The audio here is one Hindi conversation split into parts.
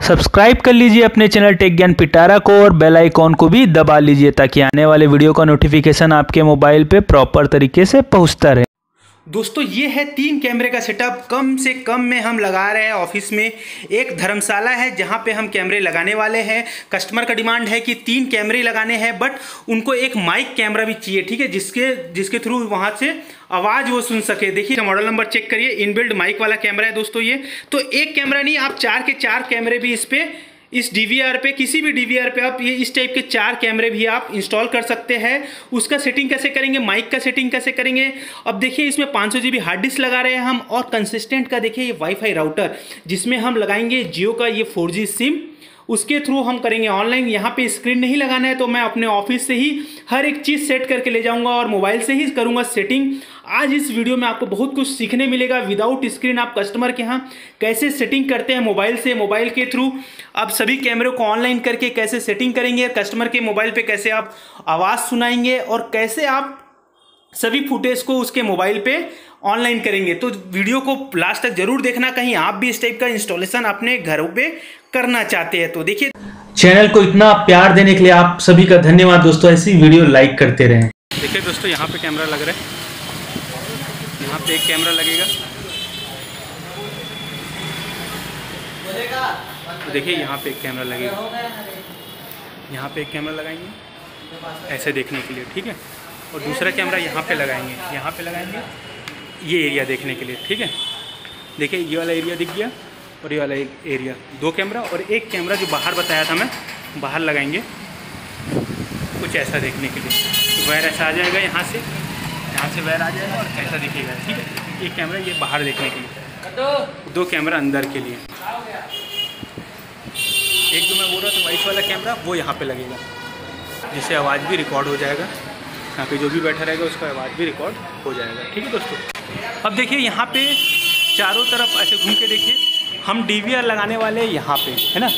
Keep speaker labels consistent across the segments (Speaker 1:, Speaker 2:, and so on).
Speaker 1: सब्सक्राइब कर लीजिए अपने चैनल टेक ज्ञान पिटारा को और बेल आइकॉन को भी दबा लीजिए ताकि आने वाले वीडियो का नोटिफिकेशन आपके मोबाइल पे प्रॉपर तरीके से पहुंचता रहे।
Speaker 2: दोस्तों ये है 3 कैमरे का सेटअप। कम से कम में हम लगा रहे हैं ऑफिस में। एक धर्मशाला है जहां पे हम कैमरे लगाने वाले हैं। कस्टमर का डिमांड है कि 3 कैमरे लगाने हैं, बट उनको एक माइक कैमरा भी चाहिए, ठीक है, जिसके थ्रू वहां से आवाज़ वो सुन सके। देखिए मॉडल नंबर चेक करिए, इनबिल्ड माइक वाला कैमरा है दोस्तों ये। तो एक कैमरा नहीं, आप 4 के 4 कैमरे भी इस DVR पे, किसी भी DVR पे आप ये इस टाइप के 4 कैमरे भी आप इंस्टॉल कर सकते हैं। उसका सेटिंग कैसे करेंगे, माइक का सेटिंग कैसे करेंगे। अब देखिए इसमें 500 GB हार्ड डिस्क लगा रहे हैं हम, और कंसिस्टेंट का देखिए ये वाईफाई राउटर जिसमें हम लगाएंगे जियो का ये 4G सिम, उसके थ्रू हम करेंगे ऑनलाइन। यहाँ पे स्क्रीन नहीं लगाना है तो मैं अपने ऑफिस से ही हर एक चीज़ सेट करके ले जाऊँगा और मोबाइल से ही करूँगा सेटिंग। आज इस वीडियो में आपको बहुत कुछ सीखने मिलेगा। विदाउट स्क्रीन आप कस्टमर के यहाँ कैसे सेटिंग करते हैं मोबाइल से, मोबाइल के थ्रू आप सभी कैमरों को ऑनलाइन करके कैसे सेटिंग करेंगे, कस्टमर के मोबाइल पे कैसे आप आवाज़ सुनाएंगे और कैसे आप सभी फुटेज को उसके मोबाइल पे ऑनलाइन करेंगे। तो वीडियो को लास्ट तक जरूर देखना, कहीं आप भी इस टाइप का इंस्टॉलेशन अपने घरों पे करना चाहते हैं तो। देखिए
Speaker 1: चैनल को इतना प्यार देने के लिए आप सभी का धन्यवाद दोस्तों। ऐसी वीडियो लाइक करते रहें।
Speaker 2: देखिए दोस्तों यहाँ पे कैमरा लग रहा है, यहाँ पे एक कैमरा लगेगा। देखिए यहाँ पे एक कैमरा लगेगा, यहाँ पे एक कैमरा लगाएंगे ऐसे देखने के लिए, ठीक है, और दूसरा कैमरा यहाँ पे लगाएंगे ये एरिया देखने के लिए, ठीक है। देखिए ये वाला एरिया दिख गया और ये वाला एरिया, 2 कैमरा, और एक कैमरा जो बाहर बताया था मैं, बाहर लगाएंगे कुछ ऐसा देखने के लिए। तो वायर ऐसा आ जाएगा, यहाँ से वायर आ जाएगा और ऐसा दिखेगा, ठीक है। एक कैमरा ये बाहर देखने के लिए, 2 कैमरा अंदर के लिए। एक जो मैं बोल रहा था वाइट वाला कैमरा वो यहाँ पे लगेगा, जिससे आवाज़ भी रिकॉर्ड हो जाएगा। यहाँ पे जो भी बैठा रहेगा उसका आवाज़ भी रिकॉर्ड हो जाएगा, ठीक है दोस्तों। अब देखिए यहाँ पे चारों तरफ ऐसे घूम के देखिए, हम DVR लगाने वाले हैं यहाँ पे, है ना।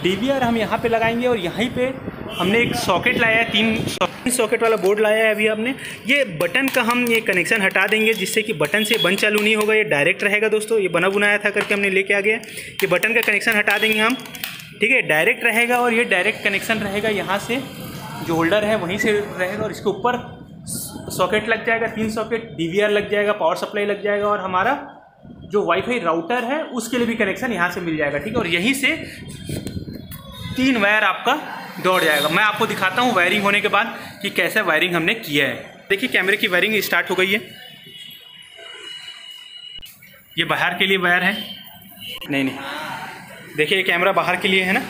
Speaker 2: DVR हम यहाँ पे लगाएंगे और यहीं पे हमने एक सॉकेट लाया है, 3 सॉकेट वाला बोर्ड लाया है अभी हमने। ये बटन का हम ये कनेक्शन हटा देंगे जिससे कि बटन से बंद चालू नहीं होगा, ये डायरेक्ट रहेगा दोस्तों। ये बना बुनाया था करके हमने लेके आ गए। ये बटन का कनेक्शन हटा देंगे हम, ठीक है, डायरेक्ट रहेगा। और ये डायरेक्ट कनेक्शन रहेगा, यहाँ से जो होल्डर है वहीं से रहेगा और इसके ऊपर सॉकेट लग जाएगा, 3 सॉकेट, DVR लग जाएगा, पावर सप्लाई लग जाएगा, और हमारा जो वाईफाई राउटर है उसके लिए भी कनेक्शन यहाँ से मिल जाएगा, ठीक है। और यहीं से 3 वायर आपका दौड़ जाएगा। मैं आपको दिखाता हूँ वायरिंग होने के बाद कि कैसे वायरिंग हमने किया है। देखिए कैमरे की वायरिंग स्टार्ट हो गई है। ये बाहर के लिए वायर है, नहीं देखिए ये कैमरा बाहर के लिए है ना।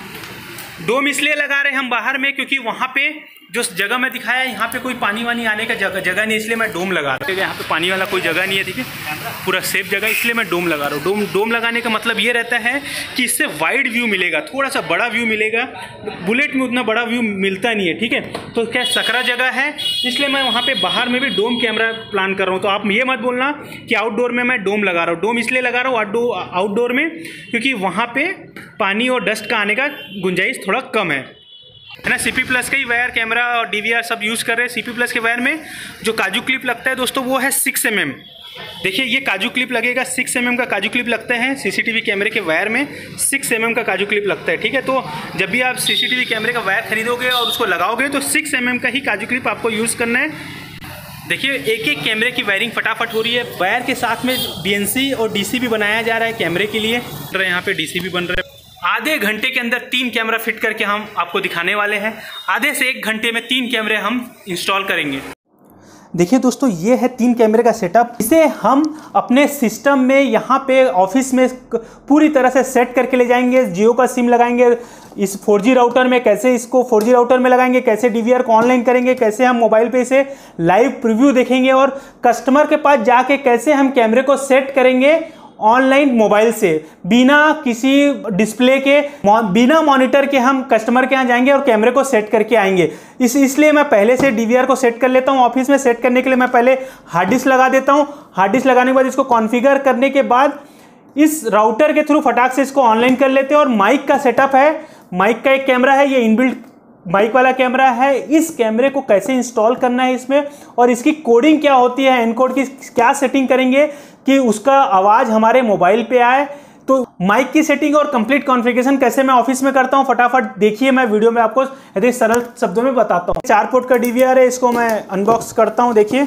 Speaker 2: डोम इसलिए लगा रहे हैं हम बाहर में क्योंकि वहाँ पे जो जगह मैं दिखाया यहाँ पे कोई पानी वानी आने का जगह नहीं, इसलिए मैं डोम लगा रहा हूँ। यहाँ पे पानी वाला कोई जगह नहीं है, ठीक है, पूरा सेफ जगह, इसलिए मैं डोम लगा रहा हूँ। डोम लगाने का मतलब ये रहता है कि इससे वाइड व्यू मिलेगा, थोड़ा सा बड़ा व्यू मिलेगा। बुलेट में उतना बड़ा व्यू मिलता नहीं है, ठीक है। तो क्या सकरा जगह है, इसलिए मैं वहाँ पर बाहर में भी डोम कैमरा प्लान कर रहा हूँ। तो आप ये मत बोलना कि आउटडोर में मैं डोम लगा रहा हूँ। डोम इसलिए लगा रहा हूँ आउटडोर में क्योंकि वहाँ पर पानी और डस्ट का आने का गुंजाइश थोड़ा कम है ना। CP प्लस का ही वायर कैमरा और DVR सब यूज़ कर रहे हैं। CP प्लस के वायर में जो काजू क्लिप लगता है दोस्तों वो है 6 mm। देखिए ये काजू क्लिप लगेगा, 6 mm का काजू क्लिप लगता है। CCTV कैमरे के वायर में 6 mm का काजू क्लिप लगता है, ठीक है। तो जब भी आप CCTV कैमरे का वायर खरीदोगे और उसको लगाओगे तो 6 mm का ही काजू क्लिप आपको यूज़ करना है। देखिए एक कैमरे की वायरिंग फटाफट हो रही है। वायर के साथ में BNC और DC भी बनाया जा रहा है कैमरे के लिए। यहाँ पे DC भी बन रहा है। आधे घंटे के अंदर 3 कैमरा फिट करके हम आपको दिखाने वाले हैं। आधे से 1 घंटे में 3 कैमरे हम इंस्टॉल करेंगे। देखिए दोस्तों ये है 3 कैमरे का सेटअप। इसे हम अपने सिस्टम में यहाँ पे ऑफिस में पूरी तरह से सेट करके ले जाएंगे। जियो का सिम लगाएंगे इस 4G राउटर में, कैसे इसको 4G राउटर में लगाएंगे, कैसे DVR को ऑनलाइन करेंगे, कैसे हम मोबाइल पे इसे लाइव प्रीव्यू देखेंगे, और कस्टमर के पास जाके कैसे हम कैमरे को सेट करेंगे ऑनलाइन मोबाइल से, बिना किसी डिस्प्ले के, बिना मॉनिटर के हम कस्टमर के यहाँ जाएंगे और कैमरे को सेट करके आएंगे। इसलिए मैं पहले से DVR को सेट कर लेता हूँ। ऑफिस में सेट करने के लिए मैं पहले हार्ड डिस्क लगा देता हूँ। हार्ड डिस्क लगाने के बाद इसको कॉन्फ़िगर करने के बाद इस राउटर के थ्रू फटाक से इसको ऑनलाइन कर लेते हैं। और माइक का सेटअप है, माइक का एक कैमरा है, ये इनबिल्ट माइक वाला कैमरा है। इस कैमरे को कैसे इंस्टॉल करना है इसमें और इसकी कोडिंग क्या होती है, एनकोड की क्या सेटिंग करेंगे कि उसका आवाज़ हमारे मोबाइल पे आए, तो माइक की सेटिंग और कंप्लीट कॉन्फ़िगरेशन कैसे मैं ऑफिस में करता हूं फटाफट देखिए, मैं वीडियो में आपको यदि सरल शब्दों में बताता हूं। 4 पोर्ट का डीवीआर है, इसको मैं अनबॉक्स करता हूं। देखिए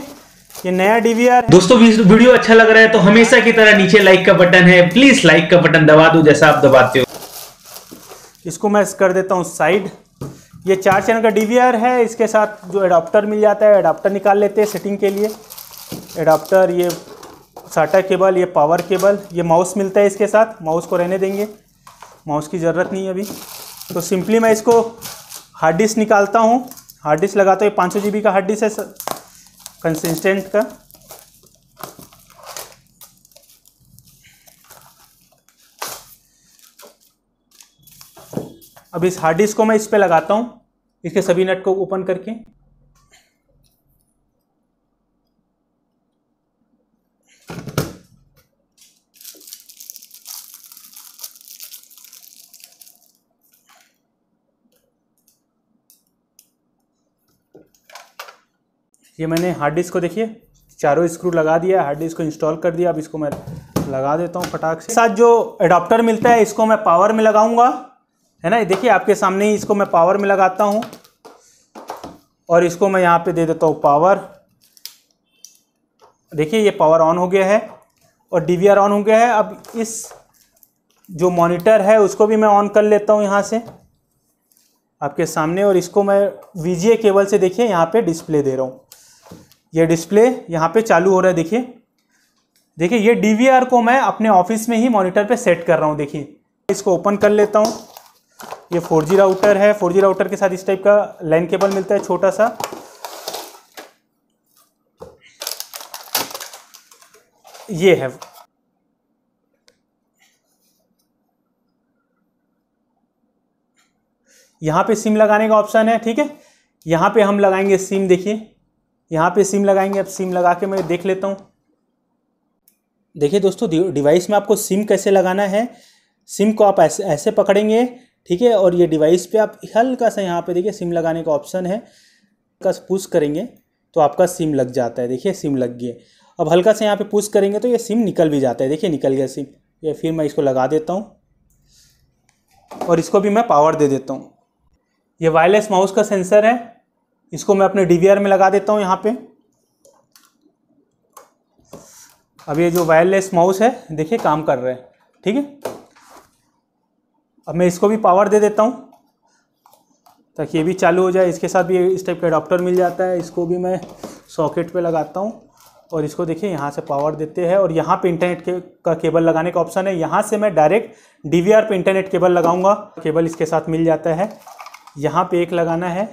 Speaker 2: ये नया डीवीआर है।
Speaker 1: दोस्तों वीडियो अच्छा लग रहा है तो हमेशा की तरह नीचे लाइक का बटन है, प्लीज लाइक का बटन दबा दो जैसा आप दबाते हो।
Speaker 2: इसको मैं कर देता हूं साइड। ये 4 चैनल का डीवीआर है, इसके साथ जो एडाप्टर मिल जाता है, एडाप्टर निकाल लेते हैं सेटिंग के लिए। एडाप्टर, ये साटा केबल, ये पावर केबल, ये माउस मिलता है इसके साथ। माउस को रहने देंगे, माउस की ज़रूरत नहीं है अभी। तो सिंपली मैं इसको हार्ड डिस्क निकालता हूँ, हार्ड डिस्क लगाता हूँ। ये 500 GB का हार्ड डिस्क है कंसिस्टेंट का। अब इस हार्ड डिस्क को मैं इस पे लगाता हूँ, इसके सभी नट को ओपन करके। ये मैंने हार्ड डिस्क को देखिए चारों स्क्रू लगा दिया, हार्ड डिस्क को इंस्टॉल कर दिया। अब इसको मैं लगा देता हूँ फटाक से। साथ जो एडाप्टर मिलता है इसको मैं पावर में लगाऊंगा, है ना। देखिए आपके सामने ही इसको मैं पावर में लगाता हूँ और इसको मैं यहाँ पे दे देता हूँ पावर। देखिए ये पावर ऑन हो गया है और डीवीआर ऑन हो गया है। अब इस जो मॉनिटर है उसको भी मैं ऑन कर लेता हूँ यहाँ से आपके सामने, और इसको मैं VGA केबल से देखिए यहाँ पे डिस्प्ले दे रहा हूँ। ये डिस्प्ले यहाँ पे चालू हो रहा है। देखिए ये डीवीआर को मैं अपने ऑफिस में ही मॉनिटर पे सेट कर रहा हूँ। देखिए इसको ओपन कर लेता हूँ। ये 4G राउटर है, 4G राउटर के साथ इस टाइप का लैन केबल मिलता है छोटा सा। ये है, यहाँ पे सिम लगाने का ऑप्शन है, ठीक है। यहाँ पे हम लगाएंगे सिम। देखिए यहाँ पे सिम लगाएंगे। अब सिम लगा के मैं देख लेता हूँ। देखिए दोस्तों डिवाइस में आपको सिम कैसे लगाना है। सिम को आप ऐसे पकड़ेंगे, ठीक है, और ये डिवाइस पे आप हल्का सा यहाँ पे देखिए सिम लगाने का ऑप्शन है, हल्का सा पुश करेंगे तो आपका सिम लग जाता है। देखिए सिम लग गया। अब हल्का से यहाँ पे पुश करेंगे तो ये सिम निकल भी जाता है। देखिए निकल गया सिम। ये फिर मैं इसको लगा देता हूँ और इसको भी मैं पावर दे देता हूँ। ये वायरलेस माउस का सेंसर है, इसको मैं अपने डीवीआर में लगा देता हूँ यहाँ पे। अब ये जो वायरलेस माउस है देखिए काम कर रहा है, ठीक है। अब मैं इसको भी पावर दे देता हूँ ताकि ये भी चालू हो जाए। इसके साथ भी इस टाइप का एडाप्टर मिल जाता है, इसको भी मैं सॉकेट पे लगाता हूँ और इसको देखिए यहाँ से पावर देते हैं। और यहाँ पे इंटरनेट का केबल लगाने का ऑप्शन है। यहाँ से मैं डायरेक्ट डीवीआर पे इंटरनेट केबल लगाऊंगा। केबल इसके साथ मिल जाता है। यहाँ पे एक लगाना है।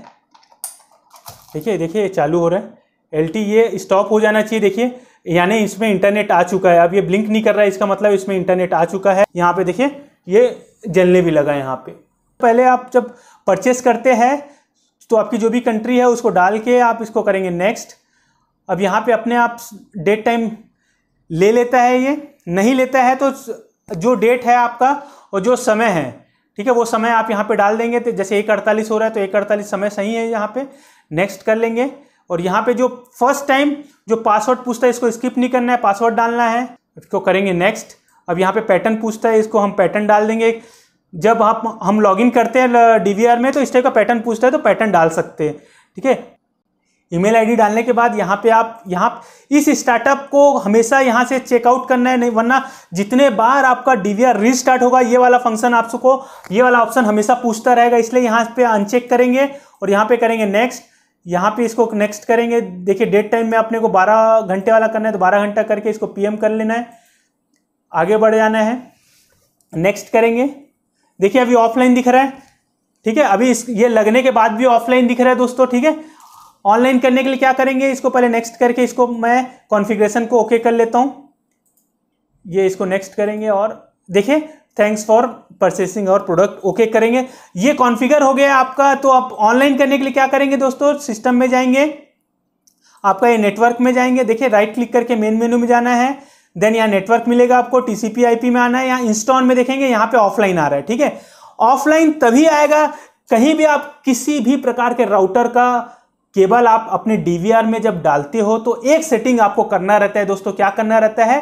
Speaker 2: देखिए ये चालू हो रहा है। LT ये स्टॉप हो जाना चाहिए। देखिए यानी इसमें इंटरनेट आ चुका है। अब ये ब्लिंक नहीं कर रहा है, इसका मतलब इसमें इंटरनेट आ चुका है। यहाँ पे देखिए ये जलने भी लगा यहाँ पे। पहले आप जब परचेस करते हैं तो आपकी जो भी कंट्री है उसको डाल के आप इसको करेंगे नेक्स्ट। अब यहाँ पे अपने आप डेट टाइम ले लेता है, ये नहीं लेता है तो जो डेट है आपका और जो समय है, ठीक है, वो समय आप यहाँ पे डाल देंगे। तो जैसे 1:48 हो रहा है तो 1:48 समय सही है, यहाँ पे नेक्स्ट कर लेंगे। और यहाँ पे जो फर्स्ट टाइम जो पासवर्ड पूछता है इसको स्किप नहीं करना है, पासवर्ड डालना है, इसको करेंगे नेक्स्ट। अब यहाँ पे पैटर्न पूछता है, इसको हम पैटर्न डाल देंगे। जब हम लॉगिन करते हैं डीवीआर में तो इस टाइप का पैटर्न पूछता है तो पैटर्न डाल सकते हैं, ठीक है। ईमेल आईडी डालने के बाद यहाँ पे आप इस स्टार्टअप को हमेशा यहाँ से चेकआउट करना है, नहीं वरना जितने बार आपका डीवीआर रीस्टार्ट होगा ये वाला फंक्शन आपको, ये वाला ऑप्शन हमेशा पूछता रहेगा। इसलिए यहाँ पे अनचेक करेंगे और यहाँ पे करेंगे नेक्स्ट। यहाँ पे इसको नेक्स्ट करेंगे। देखिए डेट टाइम में अपने को 12 घंटे वाला करना है तो 12 घंटा करके इसको PM कर लेना है, आगे बढ़ जाना है, नेक्स्ट करेंगे। देखिए अभी ऑफलाइन दिख रहा है, ठीक है। अभी ये लगने के बाद भी ऑफलाइन दिख रहा है दोस्तों, ठीक है। ऑनलाइन करने के लिए क्या करेंगे, इसको पहले नेक्स्ट करके इसको मैं कॉन्फ़िगरेशन को ओके कर लेता हूँ। ये इसको नेक्स्ट करेंगे और देखिए थैंक्स फॉर परचेसिंग और प्रोडक्ट ओके करेंगे। ये कॉन्फ़िगर हो गया आपका। तो आप ऑनलाइन करने के लिए क्या करेंगे दोस्तों, सिस्टम में जाएंगे, आपका ये नेटवर्क में जाएंगे। देखिए राइट क्लिक करके मेन मेनू में जाना है, देन यहाँ नेटवर्क मिलेगा आपको, TCP/IP में आना है। यहाँ इंस्टॉल में देखेंगे यहाँ पे ऑफलाइन आ रहा है, ठीक है। ऑफलाइन तभी आएगा कहीं भी आप किसी भी प्रकार के राउटर का केबल आप अपने डीवीआर में जब डालते हो तो एक सेटिंग आपको करना रहता है दोस्तों। क्या करना रहता है,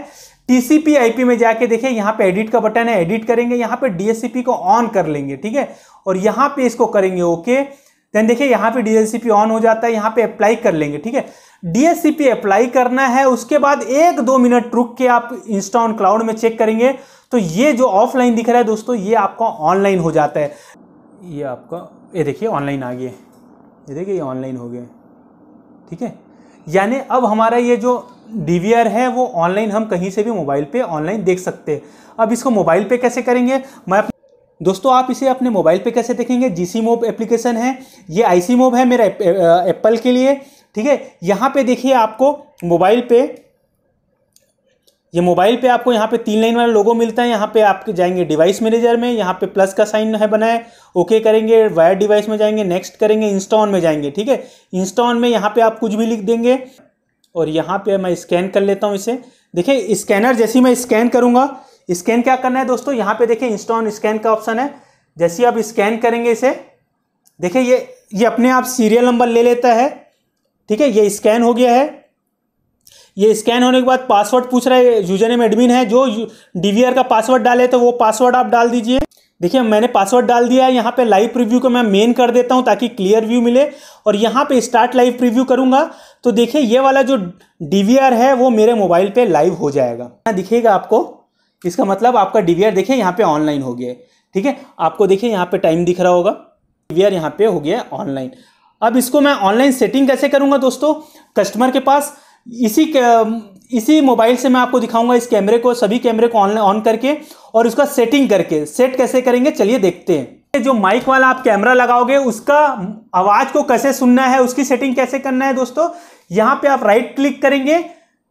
Speaker 2: TCP IP में जाके देखिए यहाँ पे एडिट का बटन है, एडिट करेंगे, यहाँ पे DHCP को ऑन कर लेंगे, ठीक है, और यहाँ पे इसको करेंगे ओके। देन देखिए यहाँ पे DHCP ऑन हो जाता है, यहाँ पे अप्लाई कर लेंगे, ठीक है। DHCP अप्लाई करना है, उसके बाद 1-2 मिनट रुक के आप इंस्टा ऑन क्लाउड में चेक करेंगे तो ये जो ऑफलाइन दिख रहा है दोस्तों, ये आपका ऑनलाइन हो जाता है। ये आपका ये देखिए ऑनलाइन आ गया, ये देखिए ये ऑनलाइन हो गया, ठीक है। यानी अब हमारा ये जो DVR है वो ऑनलाइन हम कहीं से भी मोबाइल पे ऑनलाइन देख सकते हैं। अब इसको मोबाइल पे कैसे करेंगे, दोस्तों आप इसे अपने मोबाइल पे कैसे देखेंगे, GC मोब एप्लीकेशन है, ये IC मोब है मेरा एप्पल के लिए, ठीक है। यहाँ पे देखिए आपको मोबाइल पे, ये मोबाइल पे आपको यहाँ पे 3 लाइन वाला लोगो मिलता है। यहाँ पे आप जाएंगे डिवाइस मैनेजर में, यहाँ पे प्लस का साइन है बना है, ओके करेंगे, वायर डिवाइस में जाएंगे, नेक्स्ट करेंगे, इंस्टा ऑन में जाएंगे, ठीक है। इंस्टा ऑन में यहाँ पे आप कुछ भी लिख देंगे और यहाँ पे मैं स्कैन कर लेता हूँ इसे। देखिए स्कैनर जैसे ही मैं स्कैन करूँगा, स्कैन क्या करना है दोस्तों, यहाँ पे देखिए इंस्टा ऑन स्कैन का ऑप्शन है। जैसे आप स्कैन करेंगे इसे, देखिए ये अपने आप सीरियल नंबर ले लेता है, ठीक है। ये स्कैन हो गया है। ये स्कैन होने के बाद पासवर्ड पूछ रहा है, यूजर नेम एडमिन है, जो DVR का पासवर्ड डाले तो वो पासवर्ड आप डाल दीजिए। देखिए मैंने पासवर्ड डाल दिया है। यहाँ पे लाइव प्रीव्यू को मैं मेन कर देता हूँ ताकि क्लियर व्यू मिले, और यहाँ पे स्टार्ट लाइव प्रीव्यू करूँगा तो देखिए ये वाला जो DVR है वो मेरे मोबाइल पे लाइव हो जाएगा, दिखेगा आपको। इसका मतलब आपका DVR देखिए यहाँ पे ऑनलाइन हो गया है, ठीक है। आपको देखिए यहाँ पे टाइम दिख रहा होगा, DVR यहाँ पे हो गया ऑनलाइन। अब इसको मैं ऑनलाइन सेटिंग कैसे करूँगा दोस्तों, कस्टमर के पास इसी मोबाइल से मैं आपको दिखाऊंगा इस कैमरे को, सभी कैमरे को ऑन करके और उसका सेटिंग करके सेट कैसे करेंगे, चलिए देखते हैं। जो माइक वाला आप कैमरा लगाओगे उसका आवाज को कैसे सुनना है, उसकी सेटिंग कैसे करना है दोस्तों। यहाँ पे आप राइट क्लिक करेंगे,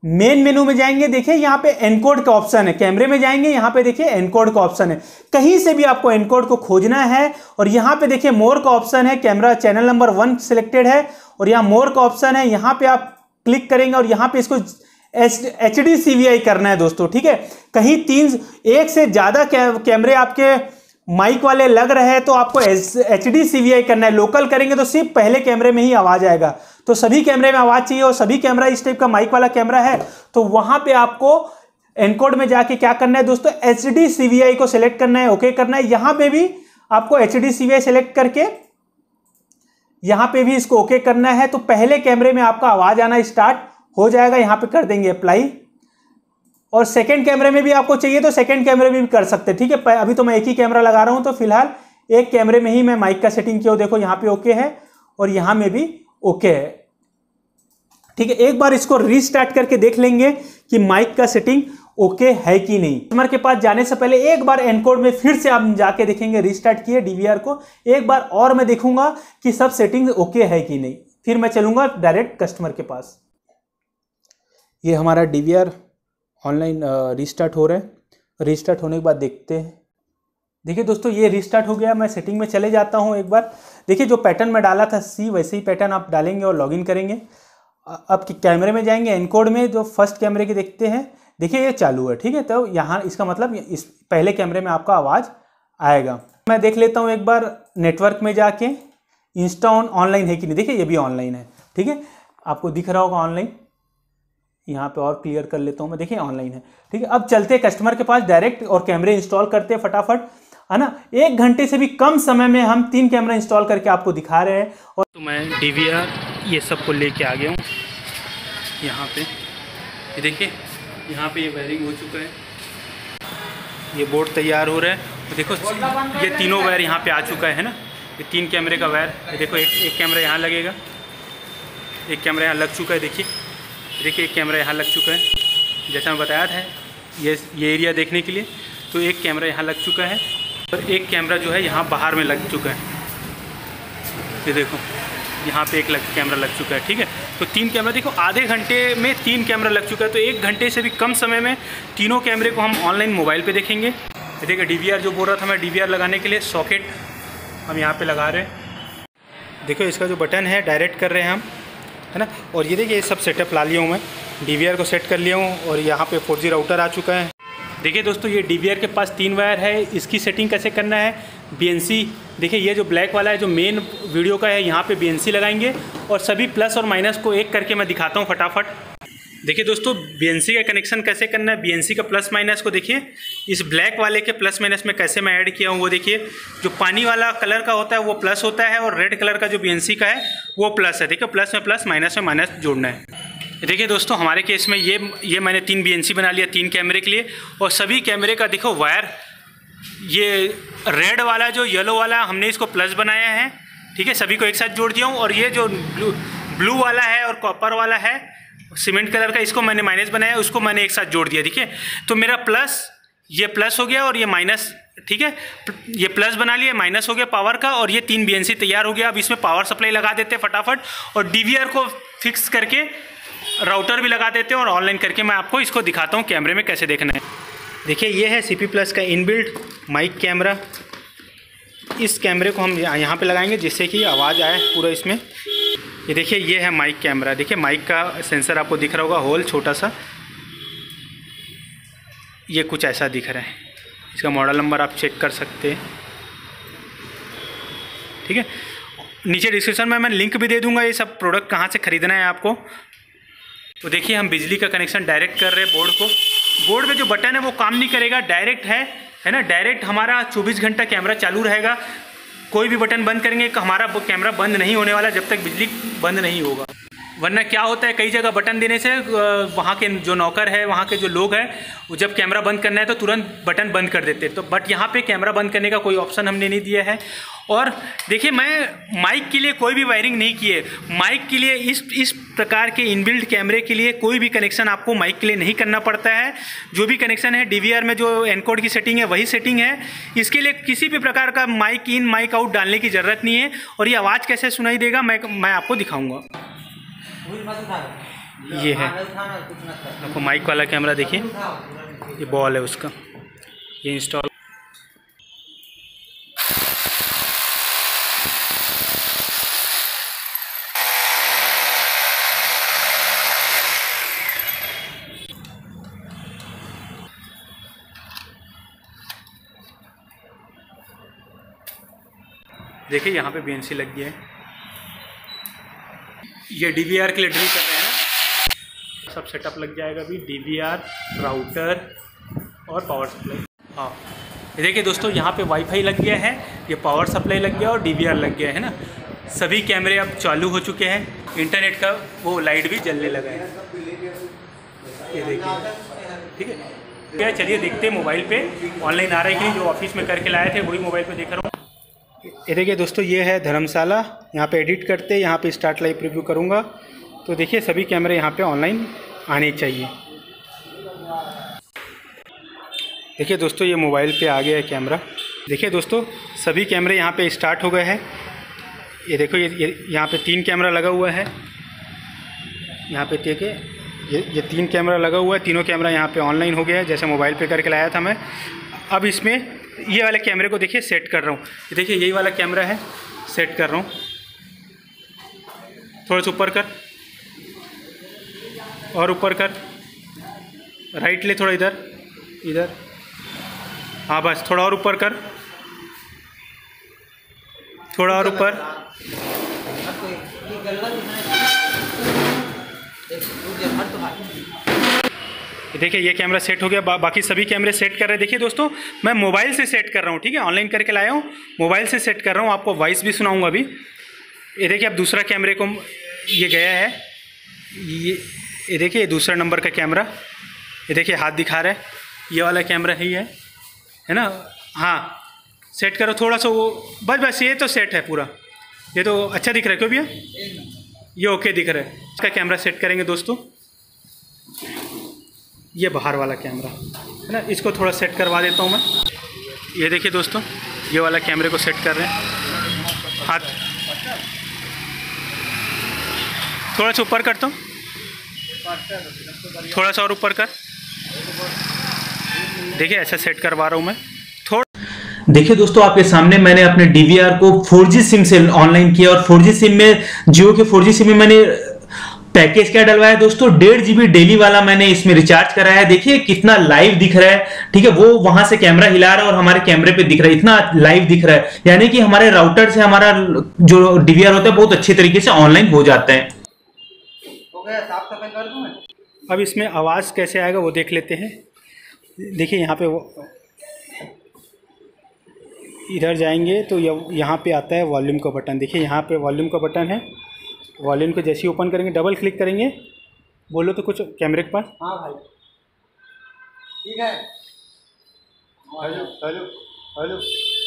Speaker 2: मेन मेनू में जाएंगे, देखिए यहाँ पे एनकोड का ऑप्शन है, कैमरे में जाएंगे, यहाँ पे देखिए एनकोड का ऑप्शन है, कहीं से भी आपको एनकोड को खोजना है। और यहाँ पे देखिए मोर का ऑप्शन है, कैमरा चैनल नंबर 1 सिलेक्टेड है और यहाँ मोर का ऑप्शन है, यहाँ पे आप क्लिक करेंगे और यहाँ पे इसको HD CVI करना है दोस्तों, ठीक है। कहीं 1 से ज्यादा कैमरे आपके माइक वाले लग रहे हैं तो आपको HD CVI करना है। लोकल करेंगे तो सिर्फ पहले कैमरे में ही आवाज आएगा, तो सभी कैमरे में आवाज चाहिए और सभी कैमरा इस टाइप का माइक वाला कैमरा है तो वहां पे आपको एनकोड में जाके क्या करना है दोस्तों, HD CVI को सिलेक्ट करना है, ओके करना है। यहां पे भी आपको HD CVI सिलेक्ट करके यहां पे भी इसको ओके करना है, तो पहले कैमरे में आपका आवाज आना स्टार्ट हो जाएगा। यहां पे कर देंगे अप्लाई, और सेकंड कैमरे में भी आपको चाहिए तो सेकंड कैमरे में भी कर सकते हैं, ठीक है। अभी तो मैं एक ही कैमरा लगा रहा हूं तो फिलहाल एक कैमरे में ही मैं माइक का सेटिंग किया, देखो यहाँ पे ओके है और यहाँ में भी ओके है, ठीक है। एक बार इसको रीस्टार्ट करके देख लेंगे कि माइक का सेटिंग ओके है कि नहीं। कस्टमर के पास जाने से पहले एक बार एनकोड में फिर से आप जाके देखेंगे, रीस्टार्ट किए DVR को एक बार और मैं देखूंगा कि सब सेटिंग ओके है कि नहीं, फिर मैं चलूंगा डायरेक्ट कस्टमर के पास। ये हमारा DVR ऑनलाइन रीस्टार्ट हो रहा है, रीस्टार्ट होने के बाद देखते हैं। देखिए दोस्तों ये रीस्टार्ट हो गया, मैं सेटिंग में चले जाता हूं एक बार। देखिए जो पैटर्न में डाला था C, वैसे ही पैटर्न आप डालेंगे और लॉगिन करेंगे। अब कैमरे में जाएंगे, एनकोड में जो फर्स्ट कैमरे के देखते हैं, देखिए ये चालू है, ठीक है। तो यहाँ इसका मतलब इस पहले कैमरे में आपका आवाज़ आएगा। मैं देख लेता हूँ एक बार नेटवर्क में जाके इंस्टा ऑनलाइन है कि नहीं। देखिए ये भी ऑनलाइन है, ठीक है, आपको दिख रहा होगा ऑनलाइन। यहाँ पे और क्लियर कर लेता हूँ मैं, देखिए ऑनलाइन है, ठीक है। अब चलते हैं कस्टमर के पास डायरेक्ट और कैमरे इंस्टॉल करते हैं फटाफट, है ना। 1 घंटे से भी कम समय में हम 3 कैमरा इंस्टॉल करके आपको दिखा रहे हैं। और
Speaker 3: तो मैं DVR ये सब को लेके आ गया हूँ यहाँ पे। ये देखिए यहाँ पे ये वायरिंग हो चुका है, ये बोर्ड तैयार हो रहा है। तो देखो ये तीनों वायर यहाँ पे आ चुका है ना, ये 3 कैमरे का वायर। देखो एक कैमरा यहाँ लगेगा, एक कैमरा यहाँ लग चुका है, देखिए एक कैमरा यहाँ लग चुका है, जैसा मैं बताया था ये एरिया देखने के लिए। तो एक कैमरा यहाँ लग चुका है और एक कैमरा जो है यहाँ बाहर में लग चुका है। ये देखो यहाँ पे एक कैमरा लग चुका है, ठीक है। तो 3 कैमरा, देखो आधे घंटे में 3 कैमरा लग चुका है। तो 1 घंटे से भी कम समय में तीनों कैमरे को हम ऑनलाइन मोबाइल पे देखेंगे। देखिए DVR जो बोल रहा था मैं, DVR लगाने के लिए सॉकेट हम यहाँ पे लगा रहे हैं। देखो इसका जो बटन है डायरेक्ट कर रहे हैं हम, है ना। और ये देखिए ये सब सेटअप ला लिया हूँ मैं, DVR को सेट कर लिया हूँ और यहाँ पे 4G राउटर आ चुका है। देखिए दोस्तों ये DVR के पास 3 वायर है, इसकी सेटिंग कैसे करना है, BNC। देखिए ये जो ब्लैक वाला है जो मेन वीडियो का है, यहाँ पे BNC लगाएंगे और सभी प्लस और माइनस को एक करके मैं दिखाता हूँ फटाफट।
Speaker 2: देखिए दोस्तों BNC का कनेक्शन कैसे करना है, BNC का प्लस माइनस को देखिए इस ब्लैक वाले के प्लस माइनस में कैसे मैं ऐड किया हूँ वो देखिए। जो पानी वाला कलर का होता है वो प्लस होता है और रेड कलर का जो BNC का है वो प्लस है। देखिए प्लस में प्लस, माइनस में माइनस जोड़ना है। देखिए दोस्तों हमारे केस में ये मैंने 3 BNC बना लिया 3 कैमरे के लिए। और सभी कैमरे का देखो वायर, ये रेड वाला जो येलो वाला हमने इसको प्लस बनाया है, ठीक है, सभी को एक साथ जोड़ दिया हूँ। और ये जो ब्लू वाला है और कॉपर वाला है सीमेंट कलर का, इसको मैंने माइनस बनाया, उसको मैंने एक साथ जोड़ दिया। ठीक है, तो मेरा प्लस, ये प्लस हो गया और ये माइनस, ठीक है, ये प्लस बना लिया, माइनस हो गया पावर का, और ये 3 BNC तैयार हो गया। अब इसमें पावर सप्लाई लगा देते हैं फटाफट और DVR को फिक्स करके राउटर भी लगा देते हैं और ऑनलाइन करके मैं आपको इसको दिखाता हूँ कैमरे में कैसे देखना है। देखिए ये है CP Plus का इनबिल्ट माइक कैमरा। इस कैमरे को हम यहाँ पे लगाएंगे जिससे कि आवाज़ आए पूरा इसमें। ये देखिए ये है माइक कैमरा। देखिए माइक का सेंसर आपको दिख रहा होगा, होल छोटा सा, ये कुछ ऐसा दिख रहा है। इसका मॉडल नंबर आप चेक कर सकते हैं, ठीक है। नीचे डिस्क्रिप्शन में मैं लिंक भी दे दूंगा ये सब प्रोडक्ट कहाँ से ख़रीदना है आपको। तो देखिए हम बिजली का कनेक्शन डायरेक्ट कर रहे हैं बोर्ड को। बोर्ड में जो बटन है वो काम नहीं करेगा, डायरेक्ट है ना, डायरेक्ट हमारा 24 घंटा कैमरा चालू रहेगा। कोई भी बटन बंद करेंगे तो हमारा कैमरा बंद नहीं होने वाला जब तक बिजली बंद नहीं होगा। वरना क्या होता है, कई जगह बटन देने से वहाँ के जो नौकर है, वहाँ के जो लोग हैं, वो जब कैमरा बंद करना है तो तुरंत बटन बंद कर देते हैं। तो बट यहाँ पे कैमरा बंद करने का कोई ऑप्शन हमने नहीं दिया है। और देखिए मैं माइक के लिए कोई भी वायरिंग नहीं की है। माइक के लिए इस प्रकार के इनबिल्ट कैमरे के लिए कोई भी कनेक्शन आपको माइक के लिए नहीं करना पड़ता है। जो भी कनेक्शन है DVR में जो एनकोड की सेटिंग है वही सेटिंग है। इसके लिए किसी भी प्रकार का माइक इन माइक आउट डालने की ज़रूरत नहीं है। और ये आवाज़ कैसे सुनाई देगा मैं आपको दिखाऊँगा। ये है आपको माइक वाला कैमरा, देखिए ये बॉल है उसका, ये इंस्टॉल। देखिए यहाँ पे BNC लग गया है। ये DVR के लिए ड्रिल कर रहे हैं ना, सब सेटअप लग जाएगा अभी, DVR, राउटर और पावर सप्लाई। हाँ देखिए दोस्तों यहाँ पे वाईफाई लग गया है, ये पावर सप्लाई लग गया और DVR लग गया है ना। सभी कैमरे अब चालू हो चुके हैं, इंटरनेट का वो लाइट भी जलने लगा है, ये देखिए, ठीक है। क्या चलिए देखते हैं मोबाइल पे ऑनलाइन आ रहा है कि नहीं। जो ऑफिस में करके लाए थे वही मोबाइल पे देख रहा हूँ। ये देखिए दोस्तों ये है धर्मशाला, यहाँ पे एडिट करते, यहाँ पे स्टार्ट लाइव प्रीव्यू करूँगा। तो देखिए सभी कैमरे यहाँ पे ऑनलाइन आने चाहिए। देखिए दोस्तों ये मोबाइल पे आ गया है कैमरा। देखिए दोस्तों सभी कैमरे यहाँ पे स्टार्ट हो गए हैं। ये देखो ये यहाँ पे 3 कैमरा लगा हुआ है। यहाँ पे देखिए ये 3 कैमरा लगा हुआ है। तीनों कैमरा यहाँ पे ऑनलाइन हो गया है जैसे मोबाइल पे करके लाया था मैं। अब इसमें ये वाले कैमरे को देखिए सेट कर रहा हूँ। देखिए यही वाला कैमरा है, सेट कर रहा हूँ। थोड़ा सा ऊपर कर और ऊपर कर, राइट ले थोड़ा इधर, हाँ बस थोड़ा और ऊपर कर, थोड़ा और ऊपर। देखिए ये कैमरा सेट हो गया। बाकी सभी कैमरे सेट कर रहे हैं। देखिए दोस्तों मैं मोबाइल से सेट कर रहा हूँ, ठीक है, ऑनलाइन करके लाया हूँ, मोबाइल से सेट कर रहा हूँ। आपको वॉइस भी सुनाऊंगा अभी। ये देखिए अब दूसरा कैमरे को ये गया है, ये देखिए दूसरा नंबर का कैमरा, ये देखिए हाथ दिखा रहा है, ये वाला कैमरा ही है ना। हाँ सेट करो थोड़ा सा, वो बस ये तो सेट है पूरा, ये तो अच्छा दिख रहा है। क्यों भैया ये ओके दिख रहा है। इसका कैमरा सेट करेंगे दोस्तों। ये बाहर वाला कैमरा है ना, इसको थोड़ा सेट करवा देता हूँ मैं। ये देखिए दोस्तों ये वाला कैमरे को सेट कर रहे हैं। हाथ थोड़ा सा ऊपर करता हूँ, थोड़ा सा और ऊपर कर। देखिए ऐसा सेट करवा रहा हूँ मैं।
Speaker 1: देखिए दोस्तों आपके सामने मैंने अपने DVR को 4G सिम से ऑनलाइन किया और 4G सिम में, जियो के 4G सिम में मैंने पैकेज क्या डलवाया दोस्तों, 1.5 GB डेली वाला मैंने इसमें रिचार्ज कराया है। देखिए कितना लाइव दिख रहा है, ठीक है, वो वहां से कैमरा हिला रहा है और हमारे कैमरे पे दिख रहा है, इतना लाइव दिख रहा है। यानी कि हमारे राउटर से हमारा जो DVR होता है बहुत अच्छे तरीके से ऑनलाइन हो जाता है।
Speaker 4: हो गया, साफ सफाई कर दूं मैं?
Speaker 2: अब इसमें आवाज़ कैसे आएगा वो देख लेते हैं। देखिए यहाँ पे वो इधर जाएंगे तो यहाँ पे आता है वॉल्यूम का बटन। देखिए यहाँ पे वॉल्यूम का बटन है। वॉल्यूम को जैसे ही ओपन करेंगे, डबल क्लिक करेंगे, बोलो तो कुछ कैमरे के पास।
Speaker 4: हाँ भाई ठीक है। Hello hello hello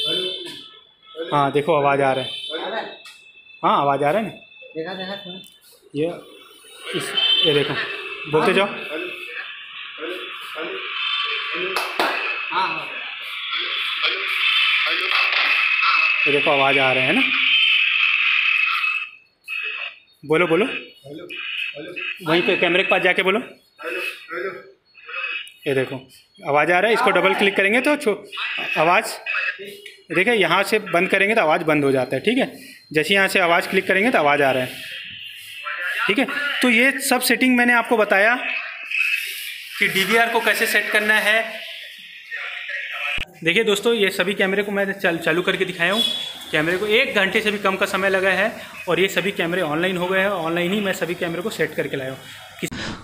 Speaker 4: hello.
Speaker 2: हाँ देखो आवाज़ आ रहा है। हाँ आवाज़ आ रहा है ना।
Speaker 4: देखा देखा सुन।
Speaker 2: ये देखो, बोलते जाओ।
Speaker 4: हाँ
Speaker 2: ये देखो आवाज़ आ रहा है ना। बोलो बोलो, वहीं पे कैमरे के पास जाके बोलो। ये देखो आवाज़ आ रहा है। इसको डबल क्लिक करेंगे तो आवाज़, देखिए यहाँ से बंद करेंगे तो आवाज़ बंद हो जाता है। ठीक है, जैसे यहाँ से आवाज़ क्लिक करेंगे तो आवाज़ आ रहा है। ठीक है, तो ये सब सेटिंग मैंने आपको बताया कि DVR को कैसे सेट करना है। देखिए दोस्तों, ये सभी कैमरे को मैं चालू करके दिखाया हूँ। कैमरे को 1 घंटे से भी कम का समय लगा है और ये सभी कैमरे ऑनलाइन हो गए हैं। ऑनलाइन ही मैं सभी कैमरे को सेट करके लाया हूँ।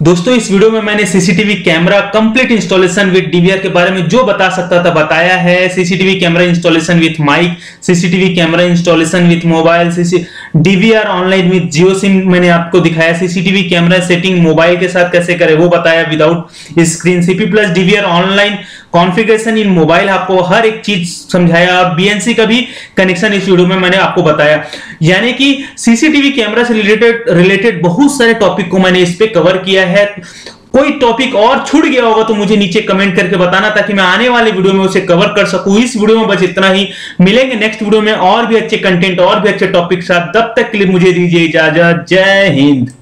Speaker 1: दोस्तों इस वीडियो में मैंने CCTV camera complete installation with DVR के बारे में जो बता सकता था बताया है। CCTV camera installation with mic, CCTV camera installation with mobile, DVR online with Jio SIM मैंने आपको दिखाया। सीसीटीवी कैमरा सेटिंग मोबाइल के साथ कैसे करें वो बताया without screen. CP plus DVR online configuration in mobile, आपको हर एक चीज समझाया। और बीएनसी का भी कनेक्शन इस वीडियो में मैंने आपको बताया। यानी कि सीसीटीवी कैमरा से रिलेटेड बहुत सारे टॉपिक को मैंने इस पे कवर किया है। कोई टॉपिक और छूट गया होगा तो मुझे नीचे कमेंट करके बताना, ताकि मैं आने वाले वीडियो में उसे कवर कर सकूं। इस वीडियो में बस इतना ही। मिलेंगे नेक्स्ट वीडियो में और भी अच्छे कंटेंट और भी अच्छे टॉपिक साथ। तब तक के लिए मुझे दीजिए इजाजत। जय हिंद।